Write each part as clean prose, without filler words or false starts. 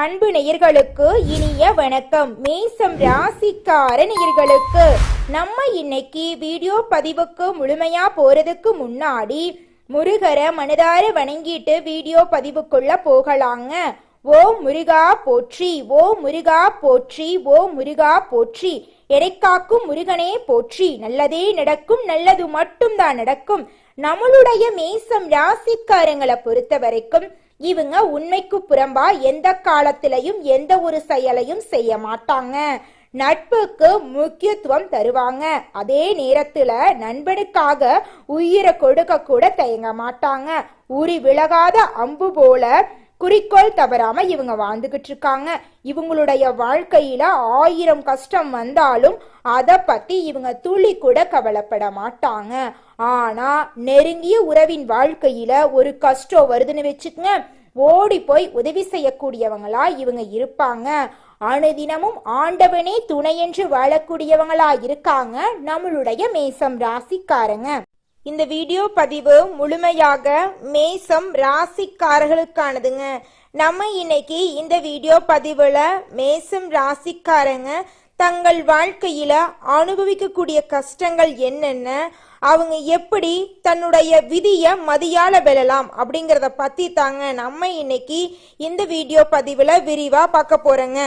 அன்பு நேயர்களுக்கு இனிய வணக்கம். மேசம் ராசிக்கார நேயர்களுக்கு நம்ம இன்னைக்கு வீடியோ பதிவுக்கு முழுமையா போறதுக்கு முன்னாடி முருகரை மனதார வணங்கிட்டு வீடியோ பதிவுக்குள்ள போகலாங்க. ஓ முருகா போற்றி, ஓ முருகா போற்றி, ஓ முருகா போற்றி, எடைக்காக்கும் முருகனே போற்றி. நல்லதே நடக்கும், நல்லது மட்டும்தான் நடக்கும். நம்மளுடைய மேசம் ராசிக்காரங்களை பொறுத்த வரைக்கும் இவங்க உண்மைக்கு புறம்பா எந்த காலத்திலையும் எந்த ஒரு செயலையும் செய்ய மாட்டாங்க. நட்புக்கு முக்கியத்துவம் தருவாங்க. அதே நேரத்துல நண்பனுக்காக உயிரை கொடுக்க கூட தயங்க மாட்டாங்க. உரி விலகாத அம்பு போல குறிக்கோள் தவறாம இவங்க வாழ்ந்துகிட்டு இருக்காங்க. இவங்களுடைய வாழ்க்கையில 1000 கஷ்டம் வந்தாலும் அதை பத்தி இவங்க துளி கூட கவலைப்பட மாட்டாங்க. ஆனா நெருங்கிய உறவின் வாழ்க்கையில ஒரு கஷ்டம் வருதுன்னு வச்சுக்கங்க, ஓடி போய் உதவி செய்யக்கூடியவங்களா இவங்க இருப்பாங்க. அனுதினமும் ஆண்டவனே துணை என்று வாழக்கூடியவங்களா இருக்காங்க நம்மளுடைய மேசம் ராசிக்காரங்க. இந்த வீடியோ பதிவு முழுமையாக மேசம் ராசிக்காரர்களுக்கானதுங்க. நம்ம இன்னைக்கு இந்த வீடியோ பதிவுல மேசம் ராசிக்காரங்க தங்கள் வாழ்க்கையில அனுபவிக்கக்கூடிய கஷ்டங்கள் என்னென்ன, அவங்க எப்படி தன்னுடைய விதியை மதியால வெல்லலாம் அப்படிங்கிறத பத்தி தாங்க நம்ம இன்னைக்கு இந்த வீடியோ பதிவுல விரிவா பார்க்க போறோங்க.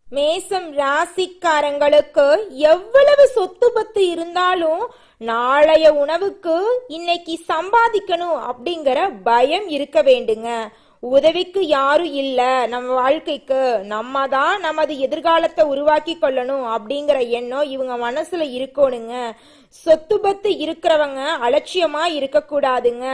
மேசம் ராசிக்காரங்களுக்கு எவ்வளவு சொத்து பத்து இருந்தாலும் நாளைய உணவுக்கு இன்னைக்கு சம்பாதிக்கணும் அப்படிங்கிற பயம் இருக்க வேண்டுங்க. உதவிக்கு யாரும் இல்ல, நம்ம வாழ்க்கைக்கு நம்ம தான் நமது எதிர்காலத்தை உருவாக்கி கொள்ளணும் அப்படிங்கிற எண்ணம் இவங்க மனசுல இருக்கணுங்க. சொத்து பத்து இருக்கிறவங்க அலட்சியமா இருக்க கூடாதுங்க.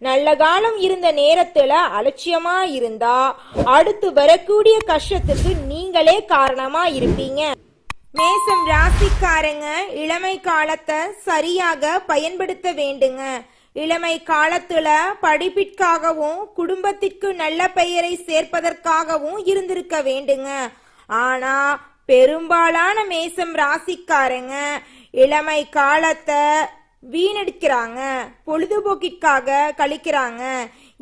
நல்ல காலம் இருந்த நேரத்துல அலட்சியமா இருந்தா அடுத்து வரக்கூடிய கஷ்டத்துக்கு நீங்களே காரணமா இருப்பீங்க. மேசம் ராசிக்காரங்க இளமை காலத்தை சரியாக பயன்படுத்த வேண்டுங்க. இளமை காலத்துல படிப்பிற்காகவும் குடும்பத்திற்கு நல்ல பெயரை சேர்ப்பதற்காகவும் இருந்திருக்க வேண்டுங்க. ஆனா பெரும்பாலான மேசம் ராசிக்காரங்க இளமை காலத்தை வீணடிக்கிறாங்க, பொழுதுபோக்கிற்காக கழிக்கிறாங்க.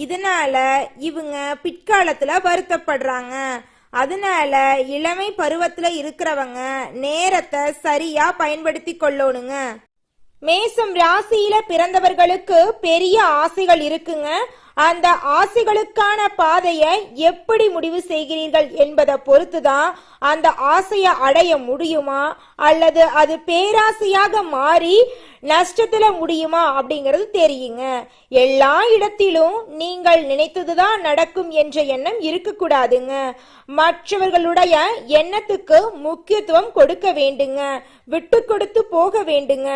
இதனால இவங்க பிற்காலத்துல வருத்தப்படுறாங்க. அதனால இளமை பருவத்துல இருக்கிறவங்க நேரத்தை சரியா பயன்படுத்தி கொள்ளணுங்க. மேசம் ராசியில பிறந்தவர்களுக்கு பெரிய ஆசைகள் இருக்குங்க. அந்த ஆசைகளுக்கான பாதையை எப்படி முடிவு செய்கிறீர்கள் என்பதை பொறுத்துதான் அந்த ஆசையை அடைய முடியுமா அல்லது அது பேராசையாக மாறி நஷ்டத்துல முடியுமா அப்படிங்கிறது தெரியுங்க. எல்லா இடத்திலும் நீங்கள் நினைத்ததுதான் நடக்கும் என்ற எண்ணம் இருக்கக்கூடாதுங்க. மற்றவர்களுடைய எண்ணத்துக்கு முக்கியத்துவம் கொடுக்க வேண்டுங்க, விட்டு கொடுத்து போக வேண்டுங்க.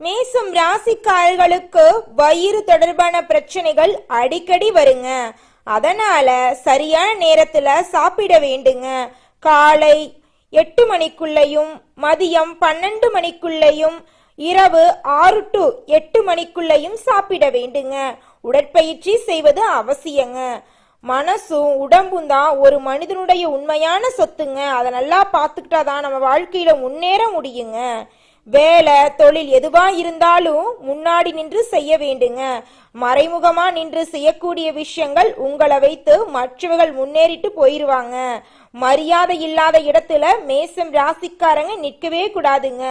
மேசம் ராசிக்காரர்களுக்கு வயிறு தொடர்பான பிரச்சனைகள் அடிக்கடி வருங்க. அதனால சரியான நேரத்துல சாப்பிட வேண்டுங்க. காலை 8 மணிக்குள்ளையும் மதியம் 12 மணிக்குள்ளையும் இரவு 6 to 8 மணிக்குள்ளையும் சாப்பிட வேண்டுங்க. உடற்பயிற்சி செய்வது அவசியங்க. மனசும் உடம்பும் தான் ஒரு மனிதனுடைய உண்மையான சொத்துங்க. அதை நல்லா பார்த்துக்கிட்டாதான் நம்ம வாழ்க்கையில முன்னேற முடியுங்க. வேலை தொழில் எதுவா இருந்தாலும் முன்னாடி நின்று செய்ய வேண்டுங்க. மறைமுகமா நின்று செய்யக்கூடிய விஷயங்கள் உங்களை வைத்து மற்றவர்கள் முன்னேறிட்டு போயிருவாங்க. மரியாதை இல்லாத இடத்துல மேசம் ராசிக்காரங்க நிற்கவே கூடாதுங்க.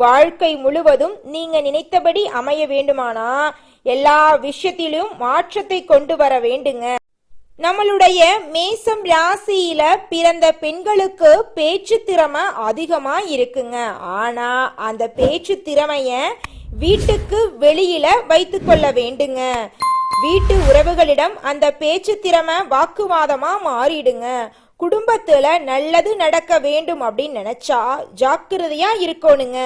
வாழ்க்கை முழுவதும் நீங்க நினைத்தபடி அமைய வேண்டுமானா எல்லா விஷயத்திலும் மாற்றத்தை கொண்டு வர வேண்டுங்க. நம்மளுடைய மேசம் ராசியில பிறந்த பெண்களுக்கு பேச்சு திறமை அதிகமா இருக்குங்க. ஆனா அந்த பேச்சு திறமைய வீட்டுக்கு வெளியில வைத்து கொள்ள வேண்டுங்க. வீட்டு உறவுகளிடம் அந்த பேச்சு திறமை வாக்குவாதமா மாறிடுங்க. குடும்பத்துல நல்லது நடக்க வேண்டும் அப்படின்னு நினைச்சா ஜாக்கிரதையா இருக்கணுங்க.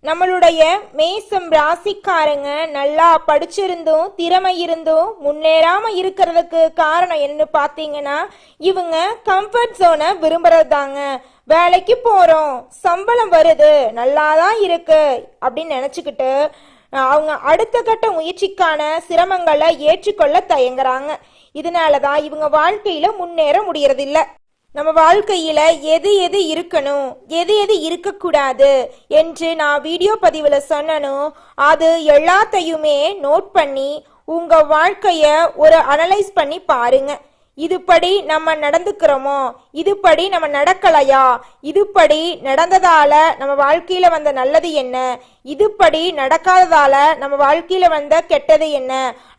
நம்மளுடைய மேசம் ராசிக்காரங்க நல்லா படிச்சிருந்தும் திறமை இருந்தும் முன்னேறாம இருக்கிறதுக்கு காரணம் என்ன பாத்தீங்கன்னா இவங்க கம்ஃபர்ட் ஜோனை விரும்புறது தாங்க. வேலைக்கு போறோம், சம்பளம் வருது, நல்லாதான் இருக்கு அப்படின்னு நினைச்சுக்கிட்டு அவங்க அடுத்த கட்ட முயற்சிக்கான சிரமங்களை ஏற்றுக்கொள்ள தயங்குறாங்க. இதனாலதான் இவங்க வாழ்க்கையில முன்னேற முடியறதில்ல. நம்ம வாழ்க்கையில எது எது இருக்கணும் எது எது இருக்கக்கூடாது என்று நான் வீடியோ பதிவுல சொன்னனும் அது எல்லாத்தையுமே நோட் பண்ணி உங்க வாழ்க்கைய ஒரு அனலைஸ் பண்ணி பாருங்க. இதுபடி நம்ம நடந்துக்கிறோமோ, இதுபடி நம்ம நடக்கலையா, இதுபடி நடந்ததால நம்ம வாழ்க்கையில வந்த நல்லது என்ன, இதுபடி நடக்காததால நம்ம வாழ்க்கையில வந்த கெட்டது என்ன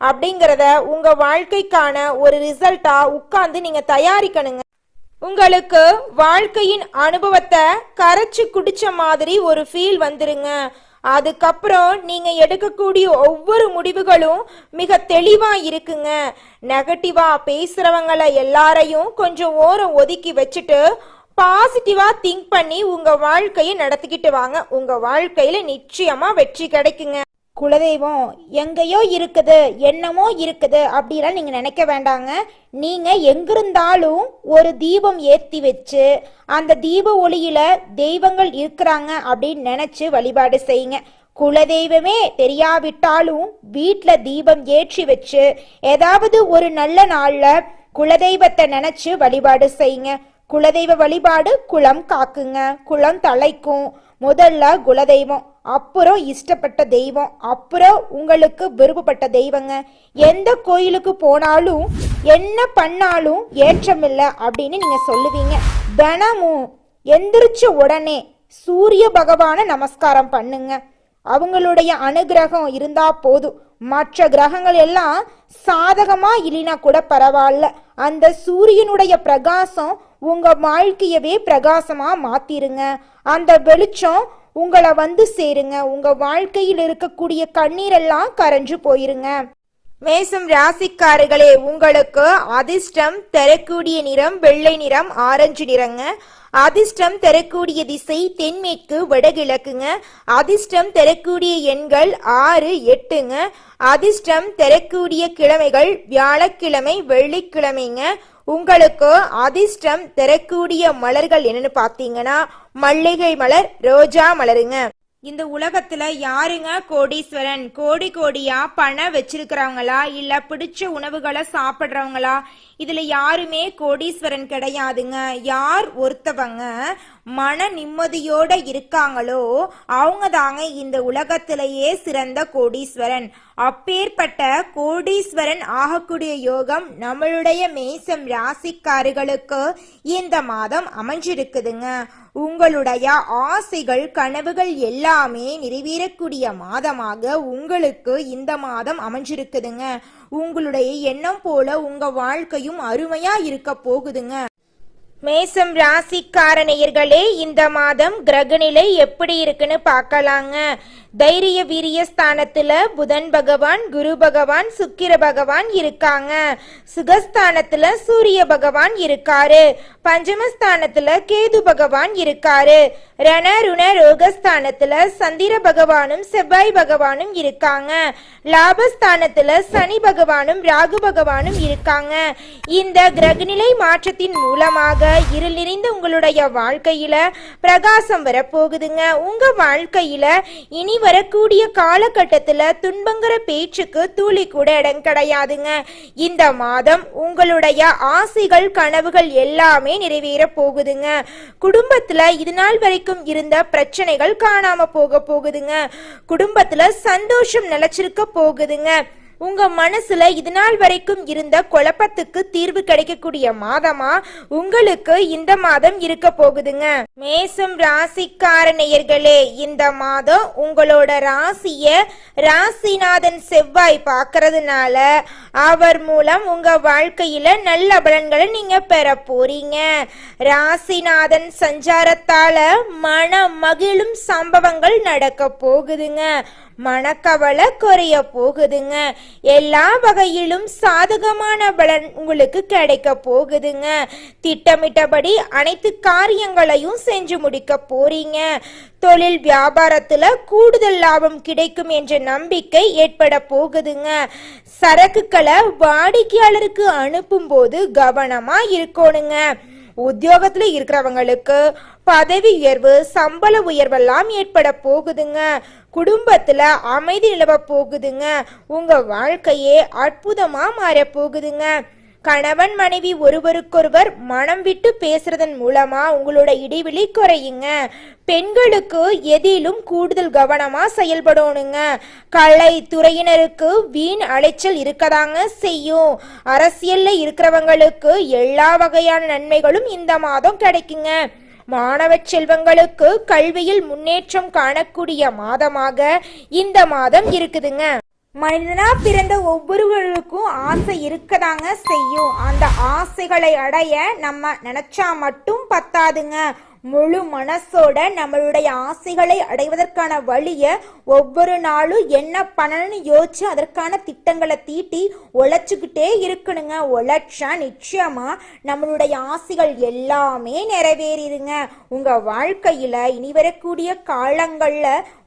அப்படிங்கிறத உங்க வாழ்க்கைக்கான ஒரு ரிசல்ட்டா உட்கார்ந்து நீங்க தயாரிக்கணுங்க. உங்களுக்கு வாழ்க்கையின் அனுபவத்தை கரைச்சு குடிச்ச மாதிரி ஒரு ஃபீல் வந்துருங்க. அதுக்கப்புறம் நீங்க எடுக்கக்கூடிய ஒவ்வொரு முடிவுகளும் மிக தெளிவா இருக்குங்க. நெகட்டிவா பேசுறவங்கள எல்லாரையும் கொஞ்சம் ஓரம் ஒதுக்கி வச்சுட்டு பாசிட்டிவா திங்க் பண்ணி உங்க வாழ்க்கையை நடத்திக்கிட்டு வாங்க. உங்க வாழ்க்கையில நிச்சயமா வெற்றி கிடைக்குங்க. குலதெய்வம் எங்கேயோ இருக்குது, என்னமோ இருக்குது அப்படிலாம் நீங்க நினைக்க வேண்டாங்க. நீங்க எங்கிருந்தாலும் ஒரு தீபம் ஏற்றி வச்சு அந்த தீப ஒளியில தெய்வங்கள் இருக்கிறாங்க அப்படின்னு நினைச்சு வழிபாடு செய்யுங்க. குலதெய்வமே தெரியாவிட்டாலும் வீட்டுல தீபம் ஏற்றி வச்சு ஏதாவது ஒரு நல்ல நாள்ல குலதெய்வத்தை நினைச்சு வழிபாடு செய்யுங்க. குலதெய்வ வழிபாடு குலம் காக்குங்க, குலம் தலைக்கும். முதல்ல குலதெய்வம், அப்புறம் இஷ்டப்பட்ட தெய்வம், அப்புறம் உங்களுக்கு விருப்பப்பட்ட தெய்வங்க. எந்த கோயிலுக்கு போனாலும் என்ன பண்ணாலும் ஏற்றமில்லை அப்படின்னு நீங்க சொல்லுவீங்க. தினமும் எந்திரிச்ச உடனே சூரிய பகவான நமஸ்காரம் பண்ணுங்க. அவங்களுடைய அனுகிரகம் இருந்தா போதும். மற்ற கிரகங்கள் எல்லாம் சாதகமா இல்லைனா கூட பரவாயில்ல, அந்த சூரியனுடைய பிரகாசம் உங்க வாழ்க்கையவே பிரகாசமா மாத்திருங்க. அந்த வெளிச்சம் உங்களை வந்து சேருங்க. உங்க வாழ்க்கையில் இருக்கக்கூடிய கண்ணீரெல்லாம் கரைஞ்சு போயிருங்க. மேசம் ராசிக்காரர்களே, உங்களுக்கு அதிர்ஷ்டம் தரக்கூடிய நிறம் வெள்ளை நிறம், ஆரஞ்சு நிறங்க. அதிர்ஷ்டம் தரக்கூடிய திசை தென்மேற்கு வடகிழக்குங்க. அதிர்ஷ்டம் தரக்கூடிய எண்கள் 6, 8ங்க. அதிர்ஷ்டம் தரக்கூடிய கிழமைகள் வியாழக்கிழமை, வெள்ளிக்கிழமைங்க. உங்களுக்கு அதிர்ஷ்டம் தரக்கூடிய மலர்கள் என்னன்னு பார்த்தீங்கன்னா மல்லிகை மலர், ரோஜா மலருங்க. இந்த உலகத்துல யாருங்க கோடீஸ்வரன்? கோடி கோடியா பணம் வச்சிருக்கிறவங்களா இல்ல பிடிச்ச உணவுகளை சாப்பிடுறவங்களா? இதுல யாருமே கோடீஸ்வரன் கிடையாதுங்க. யார் ஒருத்தவங்க மன நிம்மதியோட இருக்காங்களோ அவங்க தாங்க இந்த உலகத்திலேயே சிறந்த கோடீஸ்வரன். அப்பேற்பட்ட கோடீஸ்வரன் ஆகக்கூடிய யோகம் நம்மளுடைய மேசம் ராசிக்காரர்களுக்கு இந்த மாதம் அமைஞ்சிருக்குதுங்க. உங்களுடைய ஆசைகள் கனவுகள் எல்லாமே நிறைவேறக்கூடிய மாதமாக உங்களுக்கு இந்த மாதம் அமைஞ்சிருக்குதுங்க. உங்களுடைய எண்ணம் போல உங்க வாழ்க்கையும் அருமையா இருக்க போகுதுங்க. மேசம் ராசிக்கார நேயர்களே, இந்த மாதம் கிரகநிலை எப்படி இருக்குன்னு பார்க்கலாங்க. தைரிய வீரிய ஸ்தானத்துல புதன் பகவான், குரு பகவான், சுக்கிர பகவான் இருக்காங்க. சுகஸ்தானத்துல சூரிய பகவான் இருக்காரு. பஞ்சமஸ்தானத்துல கேது பகவான் இருக்காரு. ரண ருண ரோகஸ்தானத்துல சந்திர பகவானும் செவ்வாய் பகவானும் இருக்காங்க. லாபஸ்தானத்துல சனி பகவானும் ராகு பகவானும் இருக்காங்க. இந்த கிரகநிலை மாற்றத்தின் மூலமாக இருள் நிறைந்த உங்களுடைய வாழ்க்கையில பிரகாசம் வரப்போகுதுங்க. உங்க வாழ்க்கையில இனி வரக்கூடிய காலகட்டத்துல துன்பங்கிற பேச்சுக்கு துளி கூட இடம் கிடையாதுங்க. இந்த மாதம் உங்களுடைய ஆசைகள் கனவுகள் எல்லாமே நிறைவேற போகுதுங்க. குடும்பத்துல இது நாள் வரைக்கும் இருந்த பிரச்சனைகள் காணாம போகுதுங்க. குடும்பத்துல சந்தோஷம் நிலைச்சிருக்க போகுதுங்க. உங்க மனசுல இது நாள் வரைக்கும் இருந்த குழப்பத்துக்கு தீர்வு கிடைக்கக்கூடிய மாதமா உங்களுக்கு இந்த மாதம் இருக்க போகுதுங்க. மேசம் ராசிக்கார நேயர்களே, இந்த மாதம் உங்களோட ராசிய ராசிநாதன் செவ்வாய் பார்க்கறதுனால அவர் மூலம் உங்க வாழ்க்கையில நல்ல பலன்களை நீங்க பெற போறீங்க. ராசிநாதன் சஞ்சாரத்தால மன மகிழும் சம்பவங்கள் நடக்க போகுதுங்க. மனக்கவலை குறைய போகுதுங்க. எல்லா வகையிலும் சாதகமான பலன் உங்களுக்கு கிடைக்க போகுதுங்க. திட்டமிட்டபடி அனைத்து காரியங்களையும் செஞ்சு முடிக்க போறீங்க. தொழில் வியாபாரத்துல கூடுதல் லாபம் கிடைக்கும் என்ற நம்பிக்கை ஏற்பட போகுதுங்க. சரக்குகளை வாடிக்கையாளருக்கு அனுப்பும் போது கவனமா இருக்கணுங்க. உத்தியோகத்துல இருக்கிறவங்களுக்கு பதவி உயர்வு, சம்பள உயர்வெல்லாம் ஏற்பட போகுதுங்க. குடும்பத்துல அமைதி நிலவ போகுதுங்க. உங்க வாழ்க்கையே அற்புதமா மாற போகுதுங்க. கணவன் மனைவி ஒருவருக்கொருவர் மனம் விட்டு பேசுறதன் மூலமா உங்களோட இடைவெளி குறையுங்க. பெண்களுக்கு எதிலும் கூடுதல் கவனமா செயல்படணுங்க. கலை துறையினருக்கு வீண் அலைச்சல் இருக்கதாங்க செய்யும். அரசியல்ல இருக்கிறவங்களுக்கு எல்லா வகையான நன்மைகளும் இந்த மாதம் கிடைக்குங்க. மாணவ செல்வங்களுக்கு கல்வியில் முன்னேற்றம் காணக்கூடிய மாதமாக இந்த மாதம் இருக்குதுங்க. மனிதனா பிறந்த ஒவ்வொருவருக்கும் ஆசை இருக்கதாங்க செய்யும். அந்த ஆசைகளை அடைய நம்ம நினைச்சா மட்டும் பத்தாதுங்க. முழு மனசோட நம்மளுடைய ஆசைகளை அடைவதற்கான வழிய ஒவ்வொரு நாளும் என்ன பண்ணணும்னு யோசிச்சு அதற்கான திட்டங்களை தீட்டி உழைச்சுக்கிட்டே இருக்கணுங்க. உழைச்சா நிச்சயமா நம்மளுடைய ஆசைகள் எல்லாமே நிறைவேறிடுங்க. உங்க வாழ்க்கையில இனி வரக்கூடிய காலங்கள்ல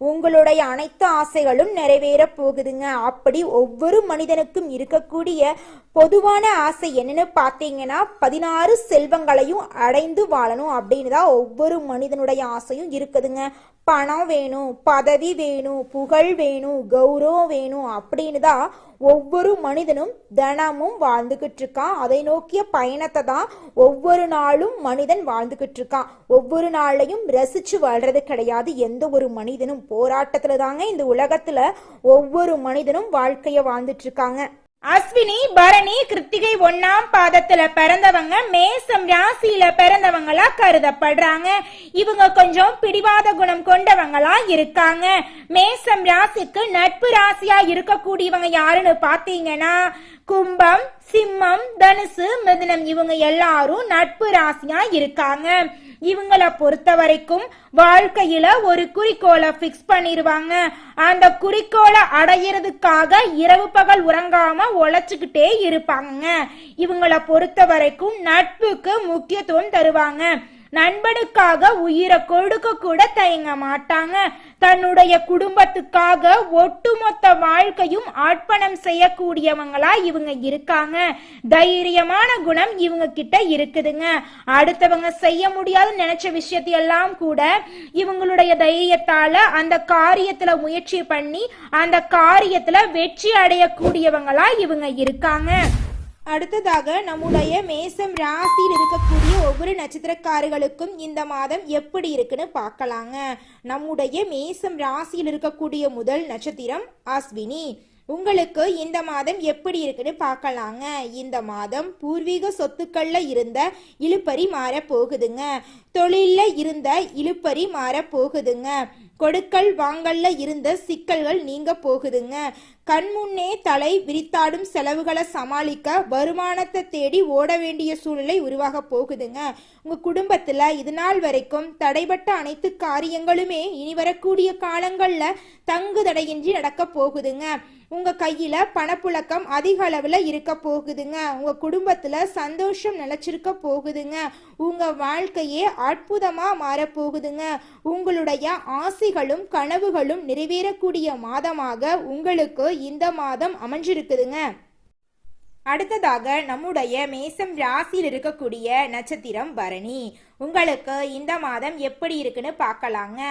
உங்களுடைய அனைத்து ஆசைகளும் நிறைவேற போகுதுங்க. அப்படி ஒவ்வொரு மனிதனுக்கும் இருக்கக்கூடிய பொதுவான ஆசை என்னன்னு பார்த்தீங்கன்னா 16 செல்வங்களையும் அடைந்து வாழணும் அப்படின்னு தான் ஒவ்வொரு மனிதனுடைய ஆசையும் இருக்குதுங்க. பணம் வேணும், பதவி வேணும், புகழ் வேணும், கௌரவம் வேணும் அப்படின்னு தான் ஒவ்வொரு மனிதனும் தினமும் வாழ்ந்துகிட்டு இருக்கான். அதை நோக்கிய பயணத்தை தான் ஒவ்வொரு நாளும் மனிதன் வாழ்ந்துகிட்டு இருக்கான். ஒவ்வொரு நாளையும் ரசிச்சு வாழ்றது கிடையாது எந்த ஒரு மனிதனும். போராட்டத்துல தாங்க இந்த உலகத்துல ஒவ்வொரு மனிதனும் வாழ்க்கைய வாழ்ந்துட்டு இருக்காங்க. அஸ்வினி பரணி கிருத்திகை 1ஆம் பாதத்துல பிறந்தவங்க மேசம் ராசியில பிறந்தவங்களா கருதப்படுறாங்க. இவங்க கொஞ்சம் பிடிவாத குணம் கொண்டவங்களா இருக்காங்க. மேசம் ராசிக்கு நட்பு ராசியா இருக்கக்கூடியவங்க யாருன்னு பாத்தீங்கன்னா கும்பம், சிம்மம், தனுசு, மிதுனம் இவங்க எல்லாரும் நட்பு ராசியா இருக்காங்க. இவங்கள பொறுத்த வரைக்கும் வாழ்க்கையில ஒரு குறிக்கோளை பிக்ஸ் பண்ணிருவாங்க. அந்த குறிக்கோளை அடையிறதுக்காக இரவு பகல் உறங்காம உழைச்சுக்கிட்டே இருப்பாங்க. இவங்கள பொறுத்த வரைக்கும் நட்புக்கு முக்கியத்துவம் தருவாங்க. நண்பனுக்காக உயிரை கொடுக்க கூட தயங்க மாட்டாங்க. தன்னுடைய குடும்பத்துக்காக ஒட்டுமொத்த வாழ்க்கையும் அர்ப்பணம் செய்யக்கூடியவங்களா இவங்க இருக்காங்க. தைரியமான குணம் இவங்க கிட்ட இருக்குதுங்க. அடுத்தவங்க செய்ய முடியாதுன்னு நினைச்ச விஷயத்தையெல்லாம் கூட இவங்களுடைய தைரியத்தால அந்த காரியத்துல முயற்சி பண்ணி அந்த காரியத்துல வெற்றி அடையக்கூடியவங்களா இவங்க இருக்காங்க. அடுத்ததாக நம்முடைய மேசம் ராசியில் இருக்கக்கூடிய ஒவ்வொரு நட்சத்திரக்காரர்களுக்கும் இந்த மாதம் எப்படி இருக்குன்னு பார்க்கலாங்க. நம்முடைய மேசம் ராசியில் இருக்கக்கூடிய முதல் நட்சத்திரம் அஸ்வினி. உங்களுக்கு இந்த மாதம் எப்படி இருக்குன்னு பார்க்கலாங்க. இந்த மாதம் பூர்வீக சொத்துக்கள்ல இருந்த இழுபறி மாற போகுதுங்க. தொழில்ல இருந்த இழுபறி மாற போகுதுங்க. கொடுக்கல் வாங்கல்ல இருந்த சிக்கல்கள் நீங்க போகுதுங்க. கண்முன்னே தலை விரித்தாடும் செலவுகளை சமாளிக்க வருமானத்தை தேடி ஓட வேண்டிய சூழ்நிலை உருவாக போகுதுங்க. உங்க குடும்பத்துல இது நாள் வரைக்கும் தடைபட்ட அனைத்து காரியங்களுமே இனி வரக்கூடிய காலங்கள்ல தங்கு தடையின்றி நடக்க போகுதுங்க. உங்க கையில பணப்புழக்கம் அதிக அளவுல இருக்க போகுதுங்க. உங்க குடும்பத்துல சந்தோஷம் நிலைச்சிருக்க போகுதுங்க. உங்க வாழ்க்கையே அற்புதமா மாற போகுதுங்க. உங்களுடைய ஆசைகளும் கனவுகளும் நிறைவேறக்கூடிய மாதமாக உங்களுக்கு இந்த மாதம் அமைஞ்சிருக்குதுங்க. அடுத்ததாக நம்முடைய மேசம் ராசியில் இருக்கக்கூடிய நட்சத்திரம் பரணி. உங்களுக்கு இந்த மாதம் எப்படி இருக்குன்னு பார்க்கலாங்க.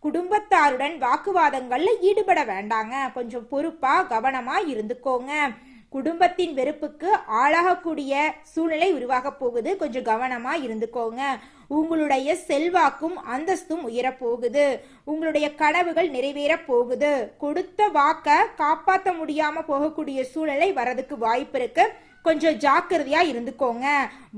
குடும்பத்தாருடன் வாக்குவாதங்கள்ல ஈடுபட வேண்டாங்க. கொஞ்சம் பொறுப்பா கவனமா இருந்துக்கோங்க. குடும்பத்தின் வெறுப்புக்கு ஆளாகக்கூடிய சூழ்நிலை உருவாக போகுது. கொஞ்சம் கவனமா இருந்துக்கோங்க. உங்களுடைய செல்வாக்கும் அந்தஸ்தும் உயர போகுது. உங்களுடைய கனவுகள் நிறைவேற போகுது. கொடுத்த வாக்க காப்பாற்ற முடியாம போகக்கூடிய சூழ்நிலை வரதுக்கு வாய்ப்பு இருக்கு. கொஞ்சம் ஜாக்கிரதையா இருந்துக்கோங்க.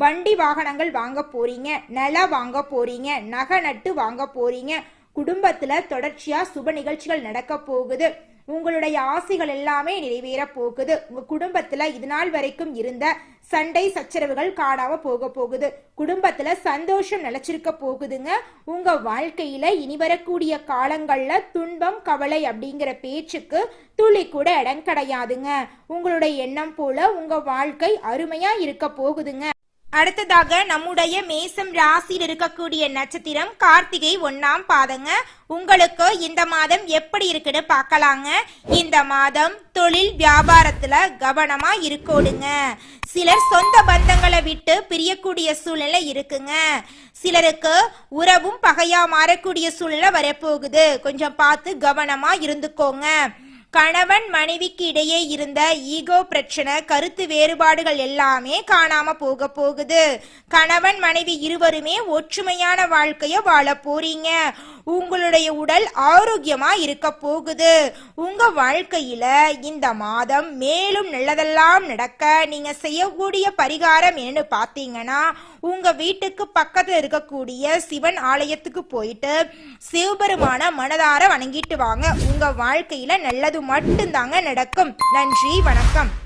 வண்டி வாகனங்கள் வாங்க போறீங்க, நிலம் வாங்க போறீங்க, நகை நட்டு வாங்க போறீங்க. குடும்பத்துல தொடர்ச்சியா சுப நிகழ்ச்சிகள் நடக்க போகுது. உங்களுடைய ஆசைகள் எல்லாமே நிறைவேற போகுது. உங்க குடும்பத்துல இது நாள் வரைக்கும் இருந்த சண்டை சச்சரவுகள் காணாம போக போகுது. குடும்பத்துல சந்தோஷம் நிலைச்சிருக்க போகுதுங்க. உங்க வாழ்க்கையில இனி வரக்கூடிய காலங்கள்ல துன்பம் கவலை அப்படிங்கிற பேச்சுக்கு துளி கூட இடம் கிடையாதுங்க. உங்களுடைய எண்ணம் போல உங்க வாழ்க்கை அருமையா இருக்க போகுதுங்க. அடுத்ததாக நம்முடைய மேசம் ராசியில் இருக்கக்கூடிய நட்சத்திரம் கார்த்திகை 1ஆம் பாதங்க. உங்களுக்கு இந்த மாதம் எப்படி இருக்குன்னு பார்க்கலாங்க. இந்த மாதம் தொழில் வியாபாரத்துல கவனமா இருக்கோடுங்க. சிலர் சொந்த பந்தங்களை விட்டு பிரியக்கூடிய சூழ்நிலை இருக்குங்க. சிலருக்கு உறவும் பகையா மாறக்கூடிய சூழ்நிலை வரப்போகுது. கொஞ்சம் பார்த்து கவனமா இருந்துக்கோங்க. கணவன் மனைவிக்கு இடையே இருந்த ஈகோ பிரச்சனை, கருத்து வேறுபாடுகள் எல்லாமே காணாம போகுது. கணவன் மனைவி இருவருமே ஒற்றுமையான வாழ்க்கைய வாழ போறீங்க. உங்களுடைய உடல் ஆரோக்கியமா இருக்க போகுது. உங்க வாழ்க்கையில இந்த மாதம் மேலும் நல்லதெல்லாம் நடக்க நீங்க செய்யக்கூடிய பரிகாரம் என்னன்னு பாத்தீங்கன்னா, உங்க வீட்டுக்கு பக்கத்துல இருக்கக்கூடிய சிவன் ஆலயத்துக்கு போயிட்டு சிவபெருமான மனதார வணங்கிட்டு வாங்க. உங்க வாழ்க்கையில நல்லது மட்டும்தாங்க நடக்கும். நன்றி, வணக்கம்.